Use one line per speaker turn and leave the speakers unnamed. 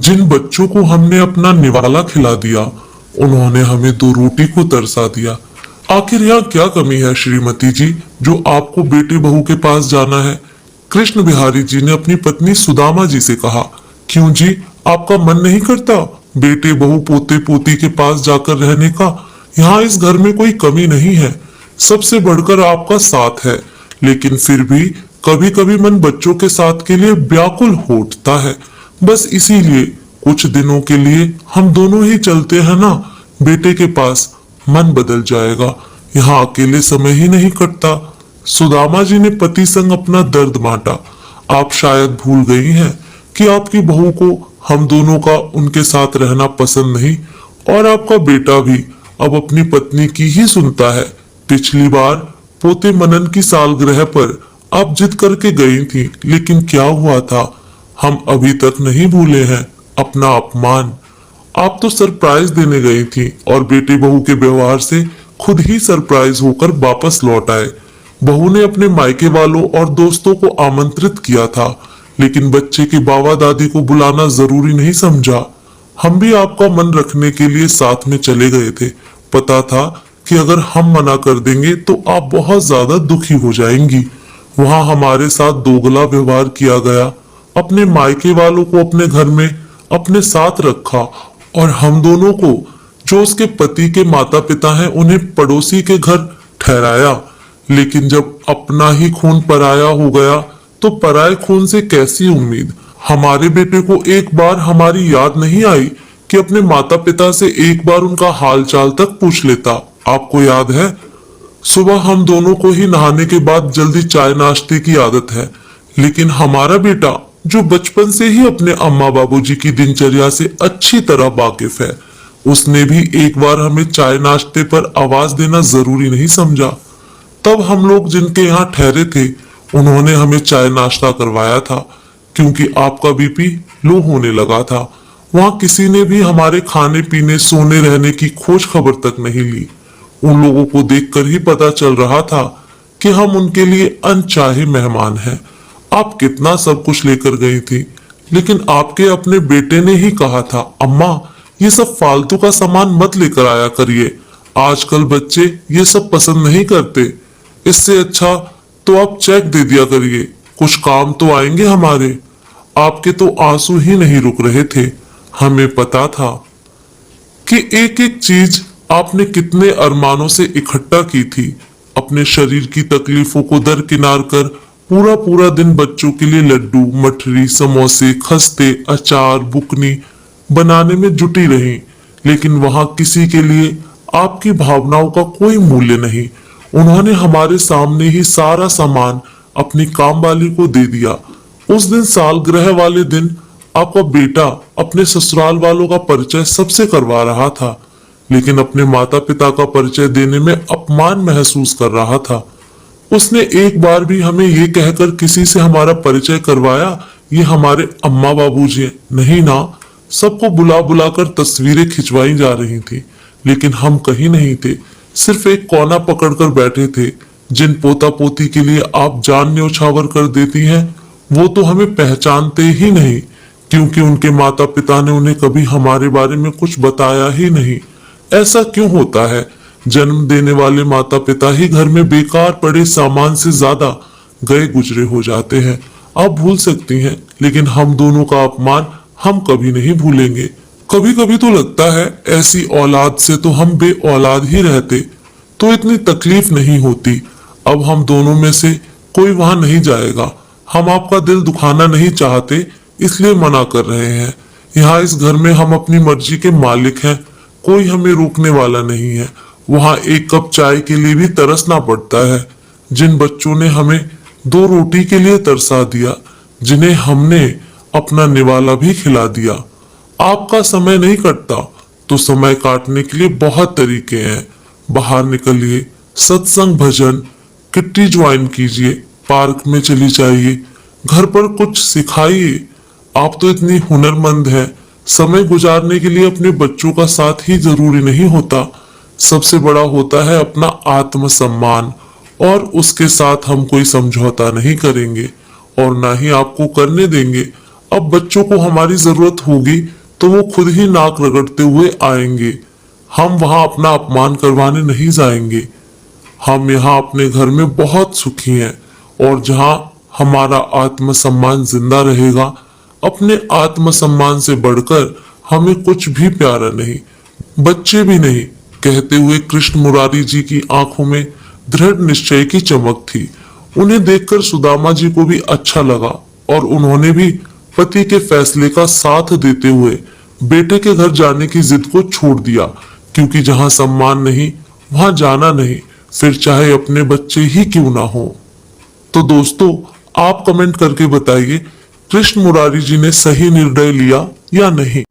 जिन बच्चों को हमने अपना निवाला खिला दिया, उन्होंने हमें दो रोटी को तरसा दिया। आखिर यहाँ क्या कमी है श्रीमती जी, जो आपको बेटे बहू के पास जाना है? कृष्ण बिहारी जी ने अपनी पत्नी सुदामा जी से कहा। क्यों जी, आपका मन नहीं करता बेटे बहू पोते पोती के पास जाकर रहने का? यहाँ इस घर में कोई कमी नहीं है, सबसे बढ़कर आपका साथ है। लेकिन फिर भी कभी कभी मन बच्चों के साथ के लिए व्याकुल हो उठता है। बस इसीलिए कुछ दिनों के लिए हम दोनों ही चलते हैं ना बेटे के पास, मन बदल जाएगा। यहाँ अकेले समय ही नहीं कटता। सुदामा जी ने पति संग अपना दर्द बांटा। आप शायद भूल गई हैं कि आपकी बहू को हम दोनों का उनके साथ रहना पसंद नहीं, और आपका बेटा भी अब अपनी पत्नी की ही सुनता है। पिछली बार पोते मनन की सालगिरह पर आप जिद करके गई थी, लेकिन क्या हुआ था हम अभी तक नहीं भूले हैं अपना अपमान। आप तो सरप्राइज देने गई थी और बेटे बहू के व्यवहार से खुद ही सरप्राइज होकर वापस लौट आए। बहू ने अपने मायके वालों और दोस्तों को आमंत्रित किया था, लेकिन बच्चे के बाबा दादी को बुलाना जरूरी नहीं समझा। हम भी आपका मन रखने के लिए साथ में चले गए थे। पता था कि अगर हम मना कर देंगे तो आप बहुत ज्यादा दुखी हो जाएंगी। वहां हमारे साथ दोगला व्यवहार किया गया। अपने मायके वालों को अपने घर में अपने साथ रखा, और हम दोनों को, जो उसके पति के माता पिता हैं, उन्हें पड़ोसी के घर ठहराया। लेकिन जब अपना ही खून पराया हो गया तो पराये खून से कैसी उम्मीद? हमारे बेटे को एक बार हमारी याद नहीं आई कि अपने माता पिता से एक बार उनका हाल चाल तक पूछ लेता। आपको याद है, सुबह हम दोनों को ही नहाने के बाद जल्दी चाय नाश्ते की आदत है, लेकिन हमारा बेटा जो बचपन से ही अपने अम्मा बाबूजी की दिनचर्या से अच्छी तरह वाकिफ है, उसने भी एक बार हमें चाय नाश्ते पर आवाज देना जरूरी नहीं समझा। तब हम लोग जिनके यहाँ ठहरे थे, उन्होंने हमें चाय नाश्ता करवाया था, क्योंकि आपका बीपी लो होने लगा था। वहां किसी ने भी हमारे खाने पीने सोने रहने की खोज खबर तक नहीं ली। उन लोगों को देखकर ही पता चल रहा था कि हम उनके लिए अनचाहे मेहमान हैं। आप कितना सब कुछ लेकर गई थी, लेकिन आपके अपने बेटे ने ही कहा था, अम्मा ये सब फालतू का सामान मत लेकर आया करिए, आजकल बच्चे ये सब पसंद नहीं करते। इससे अच्छा तो आप चेक दे दिया करिए, कुछ काम तो आएंगे हमारे। आपके तो आंसू ही नहीं रुक रहे थे। हमें पता था कि एक एक चीज आपने कितने अरमानों से इकट्ठा की थी। अपने शरीर की तकलीफों को दरकिनार कर पूरा पूरा दिन बच्चों के लिए लड्डू, मठरी, समोसे, खस्ते, अचार, बुकनी बनाने में जुटी रही, लेकिन वहां किसी के लिए आपकी भावनाओं का कोई मूल्य नहीं। उन्होंने हमारे सामने ही सारा सामान अपनी कामवाली को दे दिया। उस दिन सालगिरह वाले दिन आपका बेटा अपने ससुराल वालों का परिचय सबसे करवा रहा था, लेकिन अपने माता पिता का परिचय देने में अपमान महसूस कर रहा था। उसने एक बार भी हमें ये कहकर किसी से हमारा परिचय करवाया, ये हमारे अम्मा बाबूजी हैं? नहीं ना। सबको बुला बुलाकर तस्वीरें खिंचवाई जा रही थी, लेकिन हम कहीं नहीं थे, सिर्फ एक कोना पकड़कर बैठे थे। जिन पोता पोती के लिए आप जान न्यौछावर कर देती हैं, वो तो हमें पहचानते ही नहीं, क्योंकि उनके माता पिता ने उन्हें कभी हमारे बारे में कुछ बताया ही नहीं। ऐसा क्यों होता है? जन्म देने वाले माता पिता ही घर में बेकार पड़े सामान से ज्यादा गए गुजरे हो जाते हैं। आप भूल सकती हैं, लेकिन हम दोनों का अपमान हम कभी नहीं भूलेंगे। कभी कभी तो लगता है ऐसी औलाद से तो हम बे औलाद ही रहते तो इतनी तकलीफ नहीं होती। अब हम दोनों में से कोई वहां नहीं जाएगा। हम आपका दिल दुखाना नहीं चाहते, इसलिए मना कर रहे हैं। यहाँ इस घर में हम अपनी मर्जी के मालिक हैं, कोई हमें रोकने वाला नहीं है। वहां एक कप चाय के लिए भी तरसना पड़ता है। जिन बच्चों ने हमें दो रोटी के लिए तरसा दिया, जिन्हें हमने अपना निवाला भी खिला दिया। आपका समय नहीं कटता तो समय काटने के लिए बहुत तरीके हैं। बाहर निकलिए, सत्संग, भजन, किट्टी ज्वाइन कीजिए, पार्क में चली जाइए, घर पर कुछ सिखाइए। आप तो इतनी हुनरमंद हैं, समय गुजारने के लिए अपने बच्चों का साथ ही जरूरी नहीं होता। सबसे बड़ा होता है अपना आत्मसम्मान, और उसके साथ हम कोई समझौता नहीं करेंगे और ना ही आपको करने देंगे। अब बच्चों को हमारी जरूरत होगी तो वो खुद ही नाक रगड़ते हुए आएंगे। हम वहां अपना अपमान करवाने नहीं जाएंगे। हम यहाँ अपने घर में बहुत सुखी हैं और जहाँ हमारा आत्मसम्मान जिंदा रहेगा, अपने आत्मसम्मान से बढ़कर हमें कुछ भी प्यारा नहीं, बच्चे भी नहीं। कहते हुए कृष्ण मुरारी जी की आंखों में दृढ़ निश्चय की चमक थी। उन्हें देखकर सुदामा जी को भी अच्छा लगा और उन्होंने भी पति के फैसले का साथ देते हुए बेटे के घर जाने की जिद को छोड़ दिया, क्योंकि जहां सम्मान नहीं वहां जाना नहीं, फिर चाहे अपने बच्चे ही क्यों ना हो। तो दोस्तों, आप कमेंट करके बताइए कृष्ण मुरारी जी ने सही निर्णय लिया या नहीं।